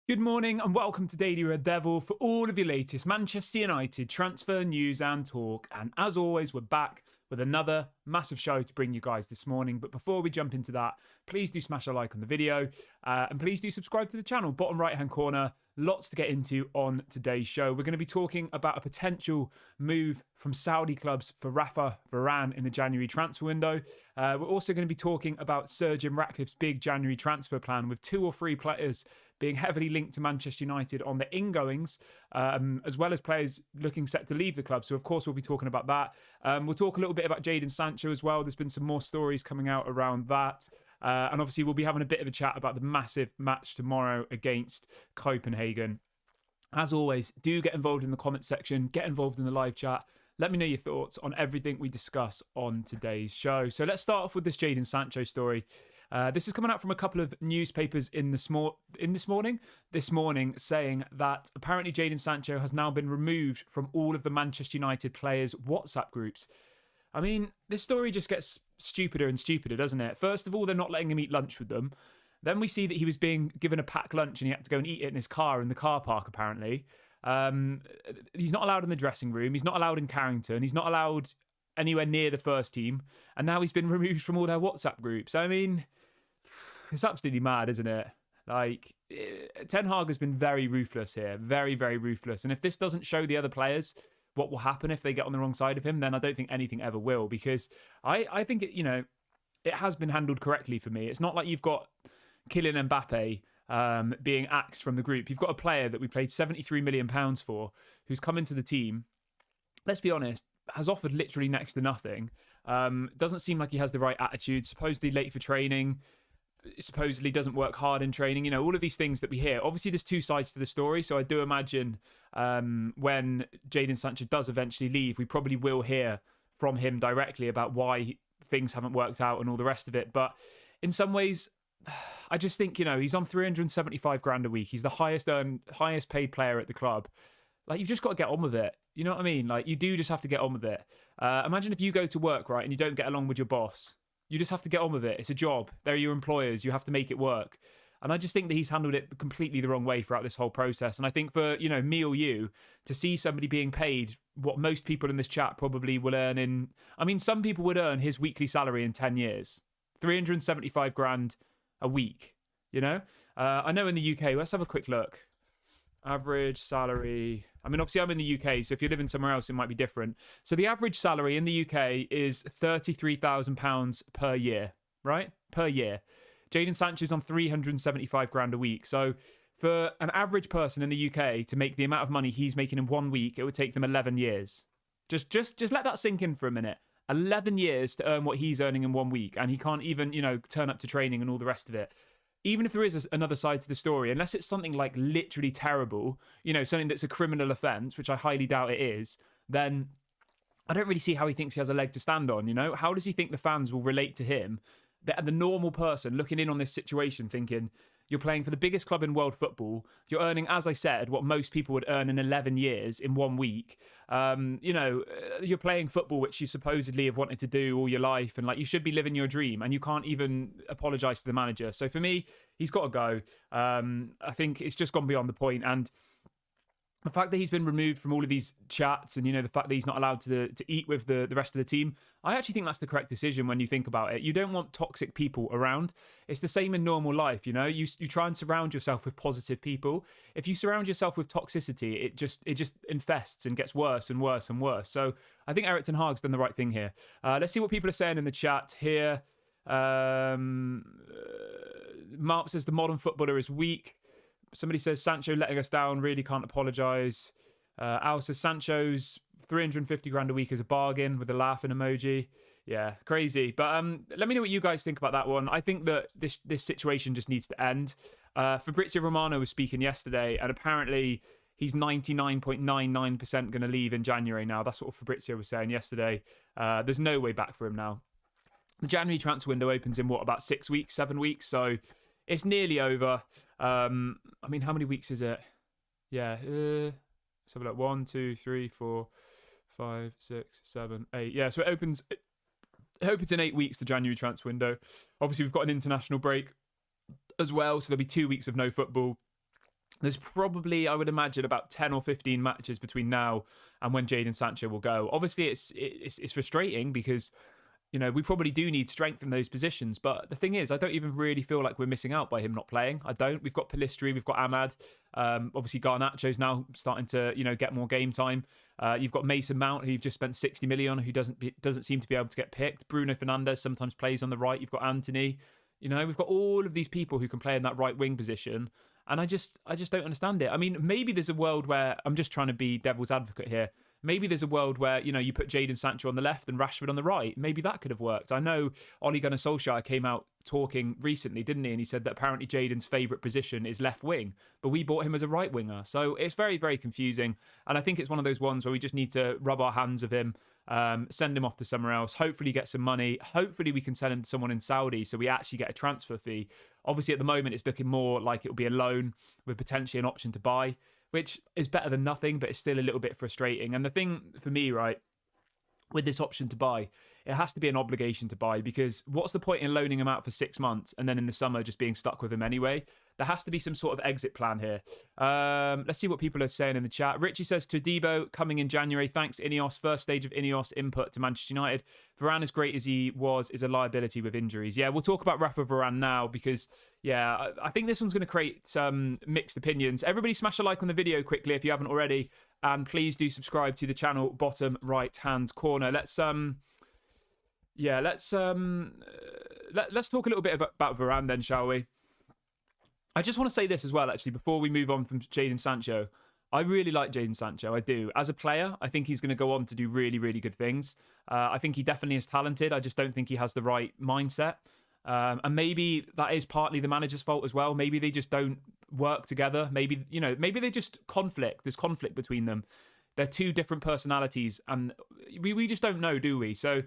Good morning and welcome to Daily Red Devil for all of your latest Manchester United transfer news and talk. And as always, we're back with another massive show to bring you guys this morning. But before we jump into that, please do smash a like on the video and please do subscribe to the channel. Bottom right hand corner, lots to get into on today's show. We're going to be talking about a potential move from Saudi clubs for Raphael Varane in the January transfer window. We're also going to be talking about Sir Jim Ratcliffe's big January transfer plan with 2 or 3 players being heavily linked to Manchester United on the ingoings, as well as players looking set to leave the club. So, of course, we'll be talking about that. We'll talk a little bit about Jadon Sancho as well. There's been some more stories coming out around that. And obviously, we'll be having a bit of a chat about the massive match tomorrow against Copenhagen. As always, do get involved in the comment section, get involved in the live chat. Let me know your thoughts on everything we discuss on today's show. So let's start off with this Jadon Sancho story. This is coming out from a couple of newspapers this morning, saying that apparently Jadon Sancho has now been removed from all of the Manchester United players' WhatsApp groups. I mean, this story just gets stupider and stupider, doesn't it? First of all, they're not letting him eat lunch with them. Then we see that he was being given a packed lunch and he had to go and eat it in his car in the car park, apparently. He's not allowed in the dressing room. He's not allowed in Carrington. He's not allowed anywhere near the first team. And now he's been removed from all their WhatsApp groups. I mean, it's absolutely mad, isn't it? Like, Ten Hag has been very ruthless here. Very, very ruthless. And if this doesn't show the other players what will happen if they get on the wrong side of him, then I don't think anything ever will. Because I think, it has been handled correctly for me. It's not like you've got Kylian Mbappe being axed from the group. You've got a player that we paid £73 million for who's come into the team. Let's be honest, has offered literally next to nothing. Doesn't seem like he has the right attitude. Supposedly late for training. Supposedly doesn't work hard in training. All of these things that we hear. Obviously, there's 2 sides to the story. So I do imagine when Jadon Sancho does eventually leave, we probably will hear from him directly about why things haven't worked out and all the rest of it. But in some ways, I just think, he's on 375 grand a week. He's the highest paid player at the club. Like, you've just got to get on with it. You know what I mean? Like, you do just have to get on with it. Imagine if you go to work, right, and you don't get along with your boss. You just have to get on with it. It's a job. They're your employers. You have to make it work. And I just think that he's handled it completely the wrong way throughout this whole process. And I think for, me or you, to see somebody being paid what most people in this chat probably will earn in... I mean, some people would earn his weekly salary in 10 years. 375 grand a week, I know in the UK, let's have a quick look. Average salary. I mean, obviously I'm in the UK, so if you're living somewhere else, it might be different. So the average salary in the UK is £33,000 per year, right? Per year. Jadon Sancho's on 375 grand a week. So for an average person in the UK to make the amount of money he's making in 1 week, it would take them 11 years. Just let that sink in for a minute. 11 years to earn what he's earning in 1 week, and he can't even, turn up to training and all the rest of it. Even if there is another side to the story, unless it's something like literally terrible, something that's a criminal offence, which I highly doubt it is, then I don't really see how he thinks he has a leg to stand on, How does he think the fans will relate to him? The normal person looking in on this situation thinking, you're playing for the biggest club in world football. You're earning, as I said, what most people would earn in 11 years in 1 week. You're playing football, which you supposedly have wanted to do all your life. And you should be living your dream. And you can't even apologise to the manager. So for me, he's got to go. I think it's just gone beyond the point. And the fact that he's been removed from all of these chats and, the fact that he's not allowed to eat with the rest of the team, I actually think that's the correct decision when you think about it. You don't want toxic people around. It's the same in normal life, You try and surround yourself with positive people. If you surround yourself with toxicity, it just infests and gets worse and worse and worse. So I think Erik ten Hag's done the right thing here. Let's see what people are saying in the chat here. Mark says the modern footballer is weak. Somebody says Sancho letting us down, really can't apologise. Al says Sancho's 350 grand a week is a bargain with a laughing emoji. Yeah, crazy. But let me know what you guys think about that one. I think that this situation just needs to end. Fabrizio Romano was speaking yesterday, and apparently he's 99.99% going to leave in January now. That's what Fabrizio was saying yesterday. There's no way back for him now. The January transfer window opens in, about 6 weeks, 7 weeks? So it's nearly over. I mean, how many weeks is it? Yeah, let's have a look. 1, 2, 3, 4, 5, 6, 7, 8. Yeah, so it opens in 8 weeks, the January transfer window. Obviously, we've got an international break as well, so there'll be 2 weeks of no football. there's probably, I would imagine, about 10 or 15 matches between now and when Jadon Sancho will go. Obviously, it's frustrating because, you know, we probably do need strength in those positions. But the thing is, I don't even really feel like we're missing out by him not playing. I don't. We've got Pellistri, we've got Ahmad. Obviously, Garnacho's now starting to, you know, get more game time. You've got Mason Mount, who you've just spent 60 million on, who doesn't seem to be able to get picked. Bruno Fernandes sometimes plays on the right. You've got Anthony. You know, we've got all of these people who can play in that right wing position. And I just don't understand it. I mean, maybe there's a world where, I'm just trying to be devil's advocate here. Maybe there's a world where, you know, you put Jadon Sancho on the left and Rashford on the right. Maybe that could have worked. I know Ole Gunnar Solskjaer came out talking recently, didn't he? And he said that apparently Jadon's favourite position is left wing, but we bought him as a right winger. So it's very, very confusing. And I think it's one of those ones where we just need to rub our hands of him, send him off to somewhere else, hopefully get some money. Hopefully we can sell him to someone in Saudi so we actually get a transfer fee. Obviously at the moment it's looking more like it'll be a loan with potentially an option to buy, which is better than nothing, but it's still a little bit frustrating. And the thing for me, right, with this option to buy, it has to be an obligation to buy, because what's the point in loaning him out for 6 months and then in the summer just being stuck with him anyway? There has to be some sort of exit plan here. Let's see what people are saying in the chat. Richie says, Todibo coming in January. Thanks, Ineos. First stage of Ineos input to Manchester United. Varane, as great as he was, is a liability with injuries. Yeah, we'll talk about Raphael Varane now because, yeah, I think this one's going to create some mixed opinions. Everybody smash a like on the video quickly if you haven't already. And please do subscribe to the channel, bottom right-hand corner. Let's talk a little bit about Varane then, shall we? I just want to say this as well, actually, before we move on from Jadon Sancho. I really like Jadon Sancho. I do. As a player, I think he's going to go on to do really, really good things. I think he definitely is talented. I just don't think he has the right mindset. And maybe that is partly the manager's fault as well. Maybe they just don't work together. Maybe they just conflict. There's conflict between them. They're two different personalities, and we just don't know, do we? So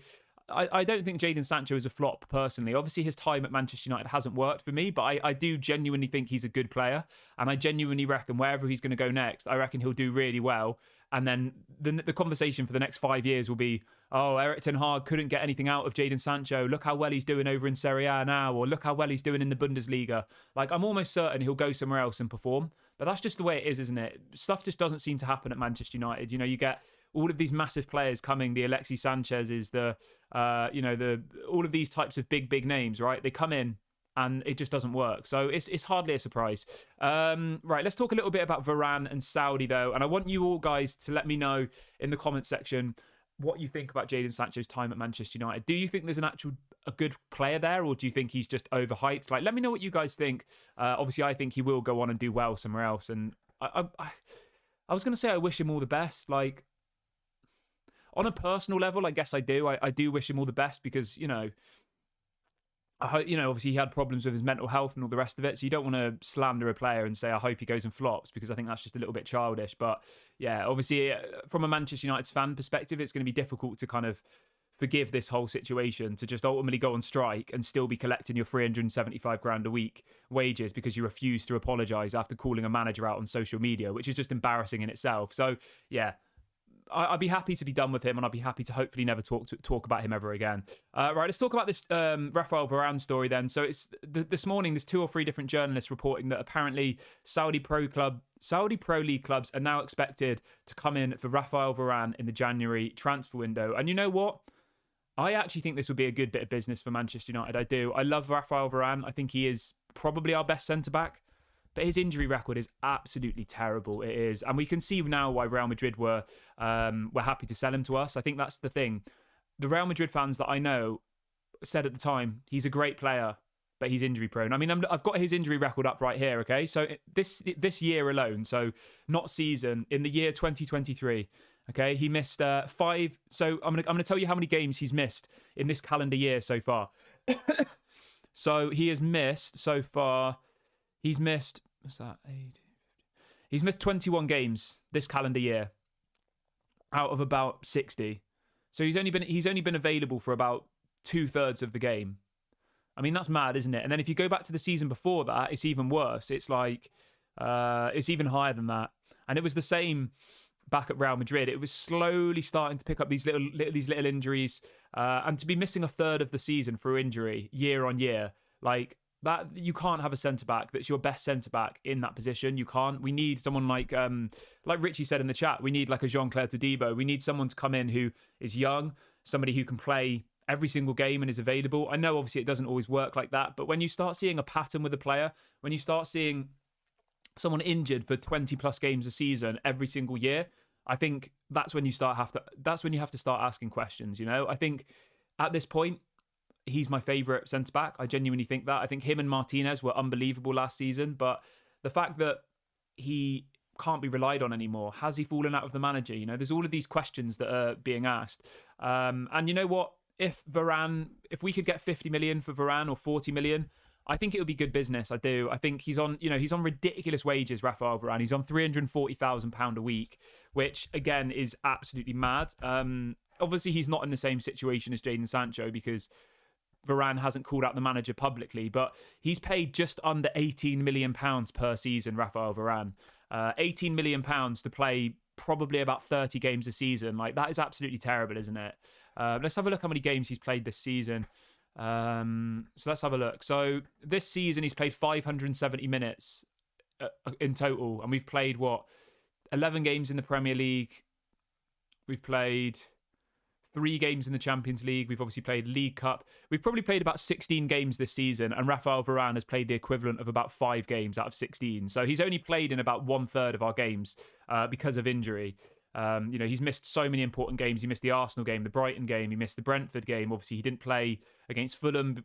I don't think Jadon Sancho is a flop, personally. Obviously, his time at Manchester United hasn't worked for me, but I do genuinely think he's a good player. And I genuinely reckon wherever he's going to go next, I reckon he'll do really well. And then the conversation for the next 5 years will be, oh, Erik ten Hag couldn't get anything out of Jadon Sancho. Look how well he's doing over in Serie A now, or look how well he's doing in the Bundesliga. Like, I'm almost certain he'll go somewhere else and perform. But that's just the way it is, isn't it? Stuff just doesn't seem to happen at Manchester United. You know, you get all of these massive players coming, the Alexis Sanchez's, all of these types of big names, right? They come in and it just doesn't work. So it's hardly a surprise. Right, let's talk a little bit about Varane and Saudi, though. And I want you all guys to let me know in the comments section what you think about Jadon Sancho's time at Manchester United. Do you think there's a good player there, or do you think he's just overhyped? Like, let me know what you guys think. Obviously, I think he will go on and do well somewhere else. And I was going to say I wish him all the best. Like, on a personal level, I guess I do. I do wish him all the best because, obviously he had problems with his mental health and all the rest of it. So you don't want to slander a player and say, I hope he goes and flops, because I think that's just a little bit childish. But yeah, obviously from a Manchester United fan perspective, it's going to be difficult to kind of forgive this whole situation, to just ultimately go on strike and still be collecting your 375 grand a week wages because you refuse to apologise after calling a manager out on social media, which is just embarrassing in itself. So yeah, I'd be happy to be done with him, and I'd be happy to hopefully never talk about him ever again. Right, let's talk about this Raphael Varane story then. So it's this morning, there's 2 or 3 different journalists reporting that apparently Saudi Pro League clubs are now expected to come in for Raphael Varane in the January transfer window. And you know what? I actually think this would be a good bit of business for Manchester United. I do. I love Raphael Varane. I think he is probably our best centre-back. But his injury record is absolutely terrible. It is. And we can see now why Real Madrid were happy to sell him to us. I think that's the thing. The Real Madrid fans that I know said at the time, he's a great player, but he's injury prone. I mean, I've got his injury record up right here, okay? So this year alone, so not season, in the year 2023, okay, he missed 5. So I'm gonna tell you how many games he's missed in this calendar year so far. So he has missed so far, he's missed, what's that? He's missed 21 games this calendar year out of about 60. So he's only been available for about 2/3 of the game. I mean, that's mad, isn't it? And then if you go back to the season before that, it's even worse. It's like, it's even higher than that. And it was the same back at Real Madrid. It was slowly starting to pick up these little injuries. And to be missing 1/3 of the season through injury year on year, like, That you can't have a centre back that's your best centre back in that position. You can't. We need someone like Richie said in the chat. We need like a Jean-Claire Todibo. We need someone to come in who is young, somebody who can play every single game and is available. I know obviously it doesn't always work like that, but when you start seeing a pattern with a player, when you start seeing someone injured for 20 plus games a season every single year, I think that's when you have to start asking questions. You know, I think at this point, he's my favourite centre-back. I genuinely think that. I think him and Martinez were unbelievable last season, but the fact that he can't be relied on anymore, has he fallen out of the manager? You know, there's all of these questions that are being asked. And you know what? If we could get 50 million for Varane or 40 million, I think it would be good business. I do. I think he's on ridiculous wages, Raphael Varane. He's on £340,000 a week, which again is absolutely mad. Obviously, he's not in the same situation as Jadon Sancho because Varane hasn't called out the manager publicly, but he's paid just under £18 million per season, Raphael Varane. £18 million to play probably about 30 games a season. Like, that is absolutely terrible, isn't it? Let's have a look how many games he's played this season. So let's have a look. So this season he's played 570 minutes in total, and we've played 11 games in the Premier League. We've played 3 games in the Champions League. We've obviously played League Cup. We've probably played about 16 games this season, and Raphael Varane has played the equivalent of about 5 games out of 16. So he's only played in about 1/3 of our games because of injury. He's missed so many important games. He missed the Arsenal game, the Brighton game. He missed the Brentford game. Obviously, he didn't play against Fulham,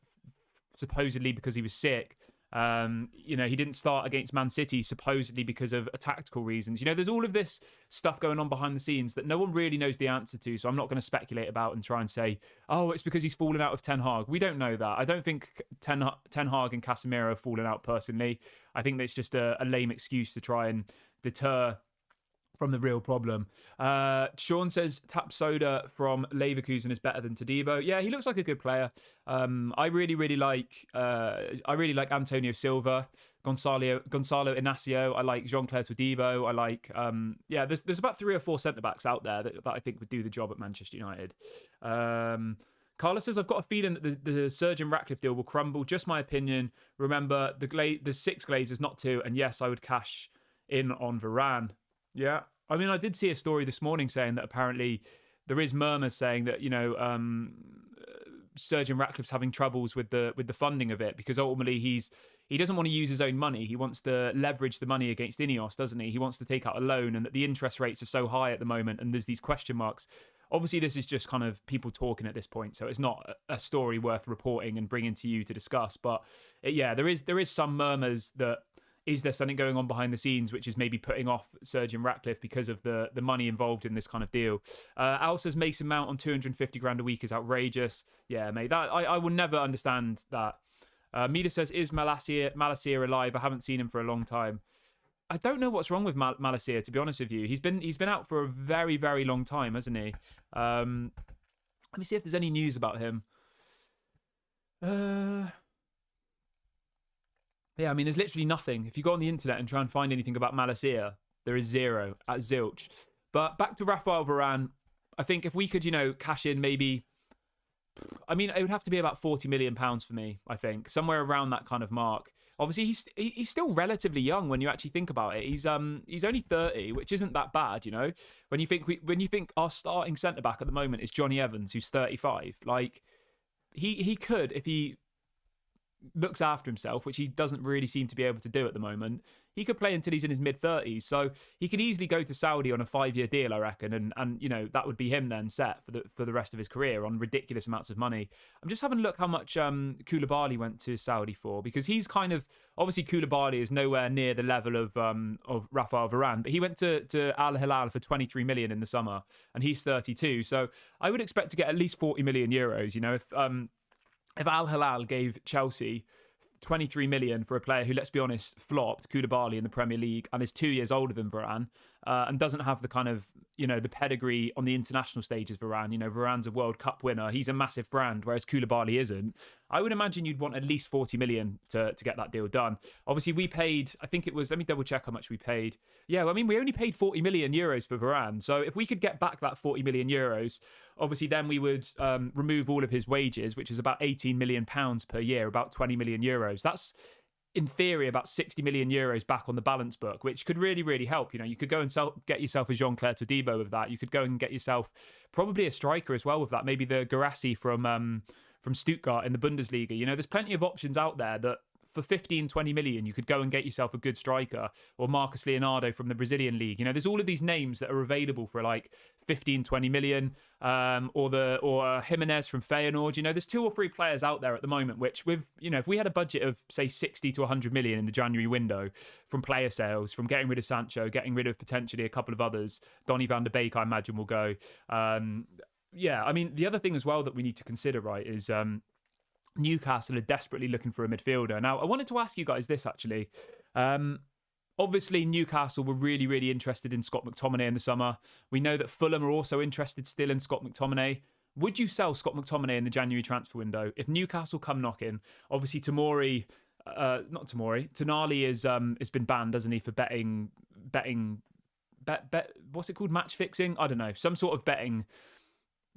supposedly because he was sick. He didn't start against Man City, supposedly because of tactical reasons. You know, there's all of this stuff going on behind the scenes that no one really knows the answer to. So I'm not going to speculate about and try and say, oh, it's because he's fallen out of Ten Hag. We don't know that. I don't think Ten Hag and Casemiro have fallen out personally. I think that's just a lame excuse to try and deter from the real problem. Sean says Tap Soda from Leverkusen is better than Todibo. Yeah, he looks like a good player. I really like Antonio Silva, Gonzalo Inacio. I like Jean-Claire Todibo. I like there's about 3 or 4 centre-backs out there that I think would do the job at Manchester United. Carlos says, I've got a feeling that the Sergeant Ratcliffe deal will crumble. Just my opinion. Remember, the 6 Glazers, not 2. And yes, I would cash in on Varane. Yeah, I mean, I did see a story this morning saying that apparently there is murmurs saying that Sergeant Ratcliffe's having troubles with the funding of it because ultimately he doesn't want to use his own money. He wants to leverage the money against Ineos, doesn't he? He wants to take out a loan, and that the interest rates are so high at the moment, and there's these question marks. Obviously, this is just kind of people talking at this point, so it's not a story worth reporting and bringing to you to discuss. But there is some murmurs that. Is there something going on behind the scenes which is maybe putting off Sergeant Ratcliffe because of the money involved in this kind of deal? Al says Mason Mount on 250 grand a week is outrageous. Yeah, mate, that I will never understand that. Mida says, is Malacia alive? I haven't seen him for a long time. I don't know what's wrong with Malacia, to be honest with you. He's been out for a very, very long time, hasn't he? Let me see if there's any news about him. Yeah, I mean, there's literally nothing. If you go on the internet and try and find anything about Malacia, there is zero at zilch. But back to Raphael Varane, I think if we could, cash in maybe... I mean, it would have to be about £40 million for me, I think. Somewhere around that kind of mark. Obviously, he's still relatively young when you actually think about it. He's only 30, which isn't that bad, When you think our starting centre-back at the moment is Johnny Evans, who's 35. Like, he could, if he looks after himself, which he doesn't really seem to be able to do at the moment, he could play until he's in his mid-30s. So he could easily go to Saudi on a 5-year deal, I reckon, and that would be him then set for the rest of his career on ridiculous amounts of money. I'm just having a look how much Koulibaly went to Saudi for, because he's kind of, obviously Koulibaly is nowhere near the level of Raphael Varane, but he went to Al Hilal for 23 million in the summer, and he's 32. So I would expect to get at least 40 million euros. If Al Hilal gave Chelsea 23 million for a player who, let's be honest, flopped, Koulibaly, in the Premier League, and is 2 years older than Varane, and doesn't have the kind of, the pedigree on the international stage as Varane. Varane's a World Cup winner. He's a massive brand, whereas Koulibaly isn't. I would imagine you'd want at least 40 million to get that deal done. Obviously, we paid, I think it was, let me double check how much we paid. Yeah, I mean, we only paid 40 million euros for Varane. So if we could get back that 40 million euros, obviously then we would remove all of his wages, which is about 18 million pounds per year, about 20 million euros. That's, in theory, about 60 million euros back on the balance book, which could really, really help. You could go and get yourself a Jean-Claire Todibo with that. You could go and get yourself probably a striker as well with that. Maybe the Guirassy from Stuttgart in the Bundesliga. There's plenty of options out there that for 15, 20 million, you could go and get yourself a good striker, or Marcus Leonardo from the Brazilian league. There's all of these names that are available for like 15, 20 million, or Jimenez from Feyenoord. There's 2 or 3 players out there at the moment, which with, if we had a budget of say 60 to 100 million in the January window from player sales, from getting rid of Sancho, getting rid of potentially a couple of others, Donny van de Beek, I imagine will go. Yeah, I mean, the other thing as well that we need to consider, right, is Newcastle are desperately looking for a midfielder. Now, I wanted to ask you guys this, actually. Obviously, Newcastle were really, really interested in Scott McTominay in the summer. We know that Fulham are also interested still in Scott McTominay. Would you sell Scott McTominay in the January transfer window? If Newcastle come knocking, obviously Tonali has been banned, hasn't he, for betting, what's it called? Match fixing? I don't know. Some sort of betting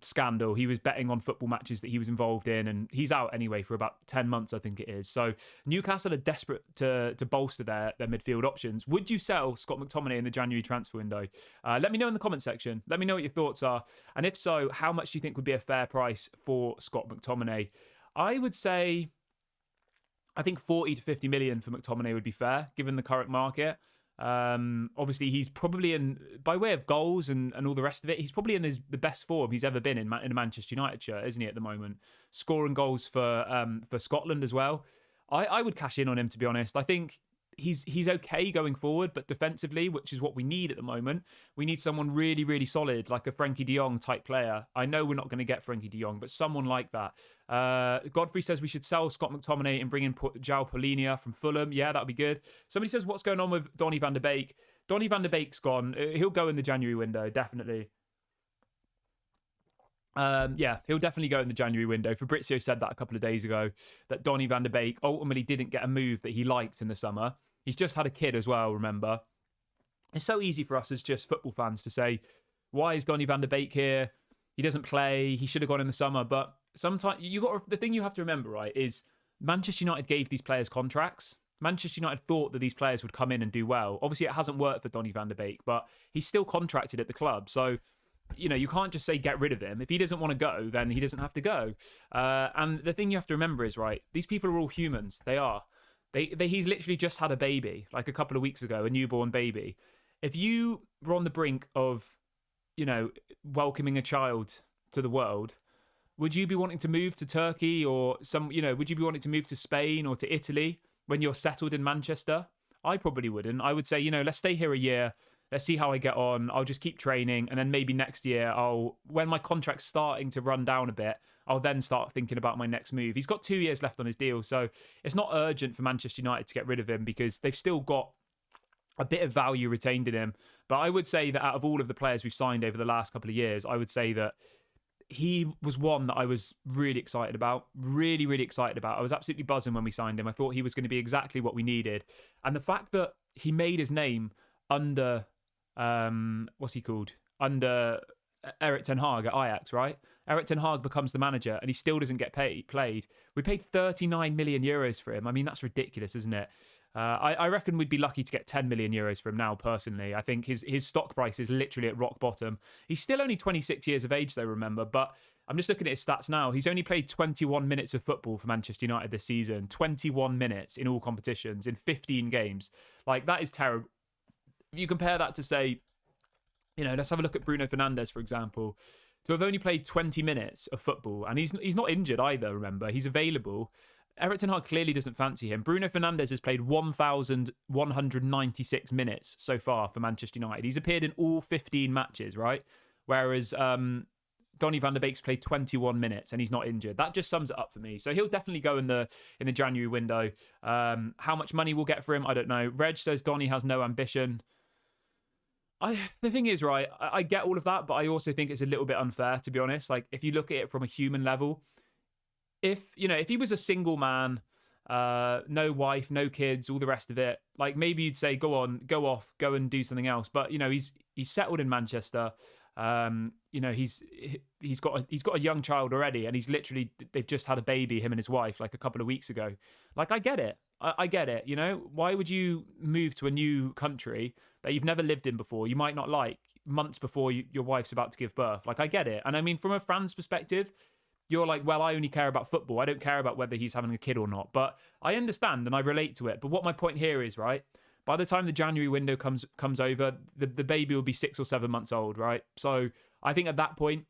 scandal. He was betting on football matches that he was involved in, and he's out anyway for about 10 months, I think it is. So Newcastle are desperate to bolster their midfield options. Would you sell Scott McTominay in the January transfer window? Let me know in the comment section. Let me know what your thoughts are. And if so, how much do you think would be a fair price for Scott McTominay? I would say, I think 40 to 50 million for McTominay would be fair, given the current market. Obviously he's probably in, by way of goals and all the rest of it, he's probably in the best form he's ever been in a Manchester United shirt, isn't he, at the moment? Scoring goals for Scotland as well. I would cash in on him, to be honest. I think he's okay going forward, but defensively, which is what we need at the moment, we need someone really, really solid, like a Frankie de Jong type player. I know we're not going to get Frankie de Jong, but someone like that. Godfrey says we should sell Scott McTominay and bring in João Polinia from Fulham. Yeah, that'd be good. Somebody says, what's going on with Donny van de Beek? Donny van de Beek's gone. He'll go in the January window, definitely. Yeah, he'll definitely go in the January window. Fabrizio said that a couple of days ago, that Donny van de Beek ultimately didn't get a move that he liked in the summer. He's just had a kid as well, remember? It's so easy for us as just football fans to say, why is Donny van de Beek here? He doesn't play. He should have gone in the summer. But sometimes the thing you have to remember, right, is Manchester United gave these players contracts. Manchester United thought that these players would come in and do well. Obviously, it hasn't worked for Donny van de Beek, but he's still contracted at the club. So, you can't just say get rid of him. If he doesn't want to go, then he doesn't have to go. And the thing you have to remember is, right, these people are all humans. They are. He's literally just had a baby, like a couple of weeks ago, a newborn baby. If you were on the brink of, welcoming a child to the world, would you be wanting to move to Turkey or would you be wanting to move to Spain or to Italy when you're settled in Manchester? I probably wouldn't. I would say, let's stay here a year. Let's see how I get on. I'll just keep training. And then maybe next year, when my contract's starting to run down a bit, I'll then start thinking about my next move. He's got 2 years left on his deal. So it's not urgent for Manchester United to get rid of him because they've still got a bit of value retained in him. But I would say that out of all of the players we've signed over the last couple of years, I would say that he was one that I was really excited about. Really, really excited about. I was absolutely buzzing when we signed him. I thought he was going to be exactly what we needed. And the fact that he made his name under... what's he called? Under Erik ten Hag at Ajax, right? Erik ten Hag becomes the manager and he still doesn't get played. We paid 39 million euros for him. I mean, that's ridiculous, isn't it? I reckon we'd be lucky to get 10 million euros for him now, personally. I think his stock price is literally at rock bottom. He's still only 26 years of age, though, remember, but I'm just looking at his stats now. He's only played 21 minutes of football for Manchester United this season. 21 minutes in all competitions in 15 games. Like, that is terrible. If you compare that to, say, let's have a look at Bruno Fernandes, for example, to have only played 20 minutes of football, and he's not injured either, remember, he's available. Erik ten Hag clearly doesn't fancy him. Bruno Fernandes has played 1,196 minutes so far for Manchester United. He's appeared in all 15 matches, right? Whereas Donny van de Beek's played 21 minutes and he's not injured. That just sums it up for me. So he'll definitely go in the January window. How much money we'll get for him, I don't know. Reg says Donny has no ambition. The thing is, right, I get all of that, but I also think it's a little bit unfair, to be honest. Like, if you look at it from a human level, if he was a single man, no wife, no kids, all the rest of it, like maybe you'd say, go on, go off, go and do something else. But he's settled in Manchester. He's got a young child already, and they've just had a baby, him and his wife, like a couple of weeks ago. Like, I get it. I get it. Why would you move to a new country that you've never lived in before? You might not like months before your wife's about to give birth. Like, I get it. And I mean, from a Fran's perspective, you're like, well, I only care about football. I don't care about whether he's having a kid or not. But I understand and I relate to it. But what my point here is, right, by the time the January window comes over, the baby will be 6 or 7 months old, right? So I think at that point,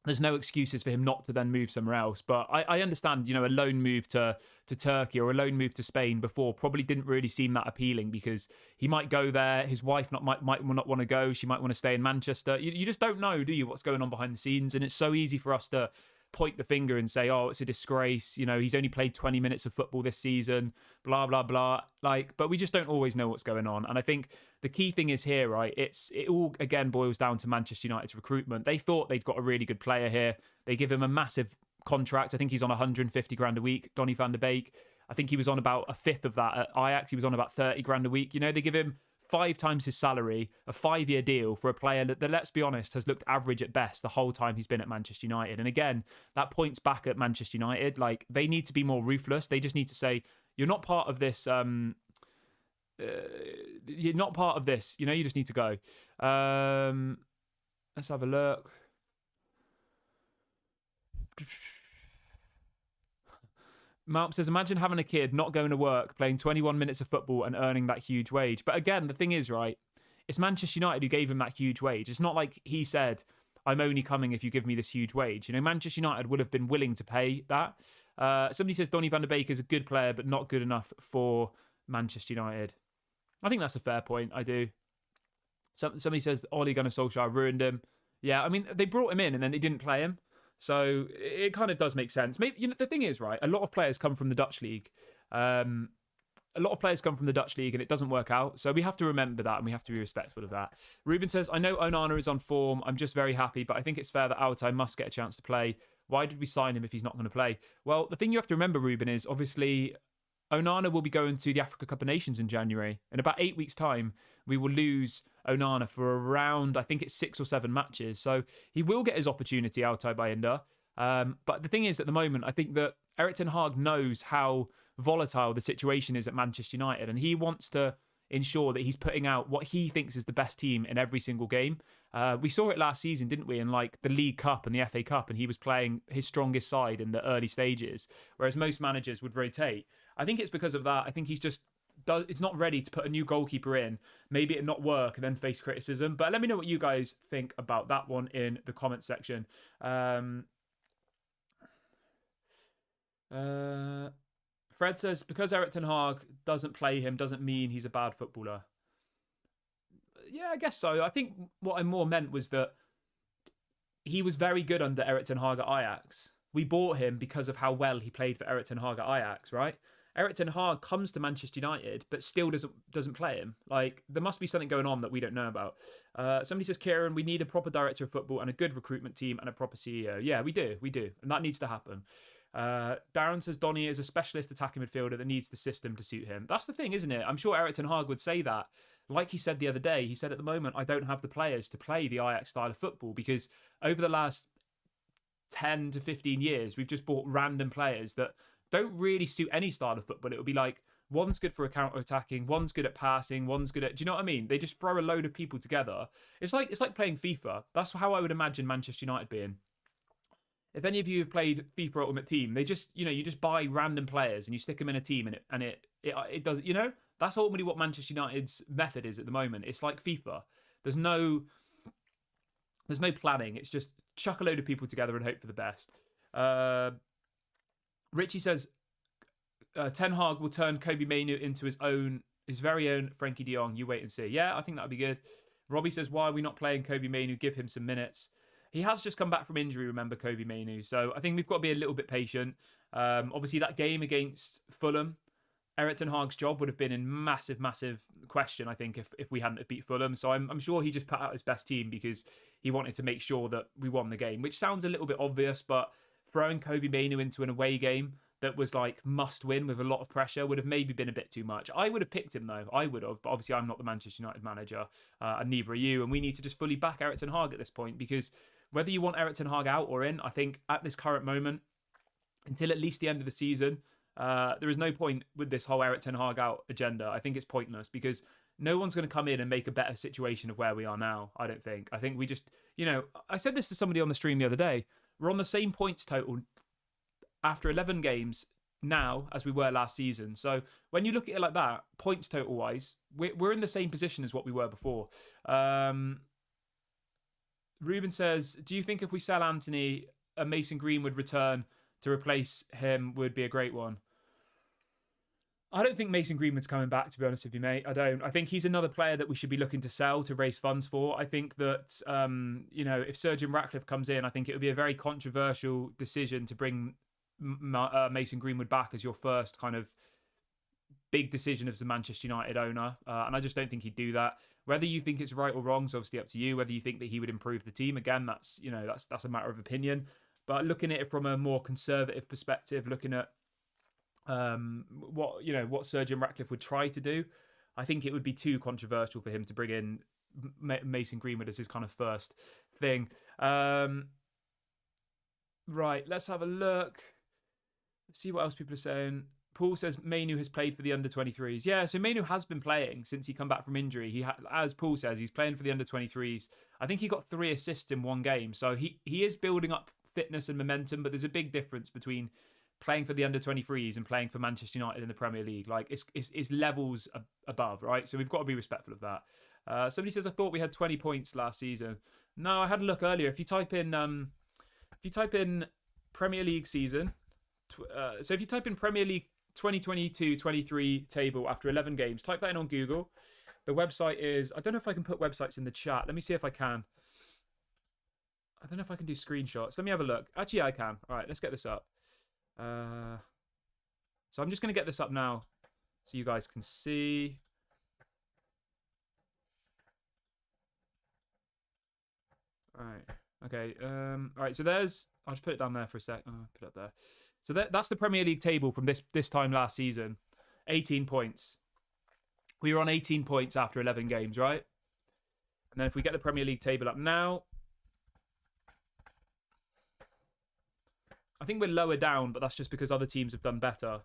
there's no excuses for him not to then move somewhere else. But I understand, a loan move to Turkey or a loan move to Spain before probably didn't really seem that appealing, because he might go there. His wife might not want to go. She might want to stay in Manchester. You just don't know, do you, what's going on behind the scenes? And it's so easy for us to point the finger and say, oh, it's a disgrace. He's only played 20 minutes of football this season, blah, blah, blah. But we just don't always know what's going on. And I think the key thing is here, right? It all, again, boils down to Manchester United's recruitment. They thought they'd got a really good player here. They give him a massive contract. I think he's on 150 grand a week, Donny van der Beek. I think he was on about a fifth of that at Ajax. He was on about 30 grand a week. They give him 5 times his salary, a 5-year deal for a player that, let's be honest, has looked average at best the whole time he's been at Manchester United. And again, that points back at Manchester United. Like, they need to be more ruthless. They just need to say, you're not part of this. You're not part of this. You just need to go. Let's have a look. Malp says, imagine having a kid, not going to work, playing 21 minutes of football and earning that huge wage. But again, the thing is, right, it's Manchester United who gave him that huge wage. It's not like he said, I'm only coming if you give me this huge wage. Manchester United would have been willing to pay that. Somebody says Donny van der Beek is a good player, but not good enough for Manchester United. I think that's a fair point. I do. Somebody says Ole Gunnar Solskjaer ruined him. Yeah, I mean, they brought him in and then they didn't play him. So it kind of does make sense. Maybe the thing is, right, a lot of players come from the Dutch league. A lot of players come from the Dutch league and it doesn't work out. So we have to remember that and we have to be respectful of that. Ruben says, I know Onana is on form. I'm just very happy, but I think it's fair that Altay must get a chance to play. Why did we sign him if he's not going to play? Well, the thing you have to remember, Ruben, is obviously Onana will be going to the Africa Cup of Nations in January. In about 8 weeks' time, we will lose Onana for around, I think it's 6 or 7 matches. So he will get his opportunity, Altay Bayindir. But the thing is, at the moment, I think that Erik ten Hag knows how volatile the situation is at Manchester United, and he wants to ensure that he's putting out what he thinks is the best team in every single game. We saw it last season, didn't we, in like the League Cup and the FA Cup, and he was playing his strongest side in the early stages, whereas most managers would rotate. I think it's because of that. I think it's not ready to put a new goalkeeper in, maybe it not work and then face criticism. But let me know what you guys think about that one in the comment section. Fred says, because Erik ten Hag doesn't play him doesn't mean he's a bad footballer. Yeah, I guess so. I think what I more meant was that he was very good under Erik ten Hag at Ajax. We bought him because of how well he played for Erik ten Hag at Ajax, right? Erik ten Hag comes to Manchester United, but still doesn't play him. Like, there must be something going on that we don't know about. Somebody says, Kieran, we need a proper director of football and a good recruitment team and a proper CEO. Yeah, we do. And that needs to happen. Darren says Donny is a specialist attacking midfielder that needs the system to suit him. That's the thing, isn't it? I'm sure Erik ten Hag would say that. Like he said the other day, he said at the moment, I don't have the players to play the Ajax style of football, because over the last 10 to 15 years, we've just bought random players that don't really suit any style of football. It would be like, one's good for counter-attacking, one's good at passing, one's good at... Do you know what I mean? They just throw a load of people together. It's like playing FIFA. That's how I would imagine Manchester United being. If any of you have played FIFA Ultimate Team, they just, you just buy random players and you stick them in a team and it does, that's ultimately what Manchester United's method is at the moment. It's like FIFA. There's no planning. It's just chuck a load of people together and hope for the best. Richie says, Ten Hag will turn Kobe Mainoo into his very own Frankie de Jong. You wait and see. Yeah, I think that'd be good. Robbie says, why are we not playing Kobe Mainoo? Give him some minutes. He has just come back from injury, remember, Kobe Mainoo. So I think we've got to be a little bit patient. Obviously, that game against Fulham, Erik ten Hag's job would have been in massive, massive question, I think, if we hadn't have beat Fulham. So I'm sure he just put out his best team because he wanted to make sure that we won the game, which sounds a little bit obvious, but throwing Kobe Mainoo into an away game that was like must win with a lot of pressure would have maybe been a bit too much. I would have picked him though. I would have, but obviously I'm not the Manchester United manager, and neither are you. And we need to just fully back Erik ten Hag at this point, because whether you want Erik ten Hag out or in, I think at this current moment, until at least the end of the season, there is no point with this whole Erik ten Hag out agenda. I think it's pointless because no one's going to come in and make a better situation of where we are now, I don't think. I think we just, I said this to somebody on the stream the other day. We're on the same points total after 11 games now as we were last season. So when you look at it like that, points total wise, we're in the same position as what we were before. Ruben says, do you think if we sell Anthony, a Mason Greenwood return to replace him would be a great one? I don't think Mason Greenwood's coming back, to be honest with you, mate. I don't. I think he's another player that we should be looking to sell to raise funds for. I think that, if Sir Jim Ratcliffe comes in, I think it would be a very controversial decision to bring Mason Greenwood back as your first kind of big decision as the Manchester United owner. And I just don't think he'd do that. Whether you think it's right or wrong is obviously up to you. Whether you think that he would improve the team, again, that's a matter of opinion. But looking at it from a more conservative perspective, looking at what Sir Jim Ratcliffe would try to do, I think it would be too controversial for him to bring in Mason Greenwood as his kind of first thing. Right, let's have a look. Let's see what else people are saying. Paul says Mainoo has played for the under-23s. Yeah, so Mainoo has been playing since he come back from injury. As Paul says, he's playing for the under-23s. I think he got 3 assists in one game. So he is building up fitness and momentum, but there's a big difference between playing for the under-23s and playing for Manchester United in the Premier League. Like, it's levels above, right? So we've got to be respectful of that. Somebody says, I thought we had 20 points last season. No, I had a look earlier. If you type in Premier League season, so if you type in Premier League 2022-23 table after 11 games, type that in on Google. The website is, I don't know if I can put websites in the chat. Let me see if I can. I don't know if I can do screenshots. Let me have a look. Actually, I can. All right, let's get this up. So I'm just going to get this up now so you guys can see. All right. Okay. All right. So there's, I'll just put it down there for a sec. Oh, put it up there. So that's the Premier League table from this time last season. 18 points. We were on 18 points after 11 games, right? And then if we get the Premier League table up now, I think we're lower down, but that's just because other teams have done better.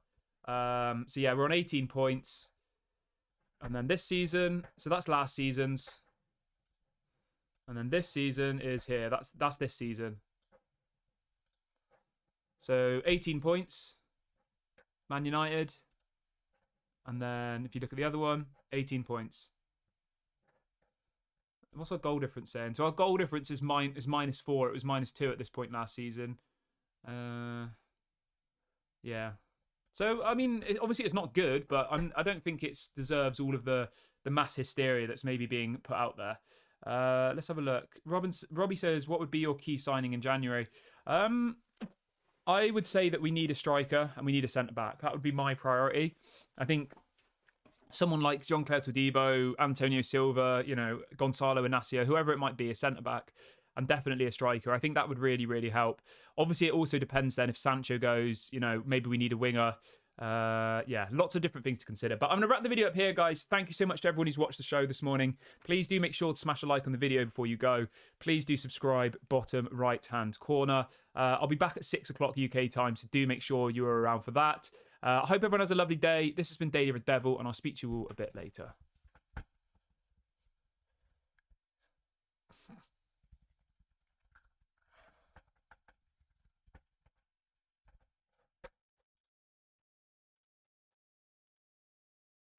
So yeah, we're on 18 points. And then this season, so that's last season's. And then this season is here. That's this season. So 18 points, Man United. And then if you look at the other one, 18 points. What's our goal difference saying? So our goal difference is -4. It was -2 at this point last season. Yeah. So, I mean, obviously it's not good, but I don't think it deserves all of the mass hysteria that's maybe being put out there. Let's have a look. Robbie says, what would be your key signing in January? I would say that we need a striker and we need a centre-back. That would be my priority. I think someone like Jean-Claire Todibo, Antonio Silva, Gonzalo Inacio, whoever it might be, a centre-back, and definitely a striker. I think that would really, really help. Obviously, it also depends then if Sancho goes, maybe we need a winger. Yeah, lots of different things to consider. But I'm going to wrap the video up here, guys. Thank you so much to everyone who's watched the show this morning. Please do make sure to smash a like on the video before you go. Please do subscribe, bottom right-hand corner. I'll be back at 6 o'clock UK time, so do make sure you are around for that. I hope everyone has a lovely day. This has been Daily Red Devil, and I'll speak to you all a bit later.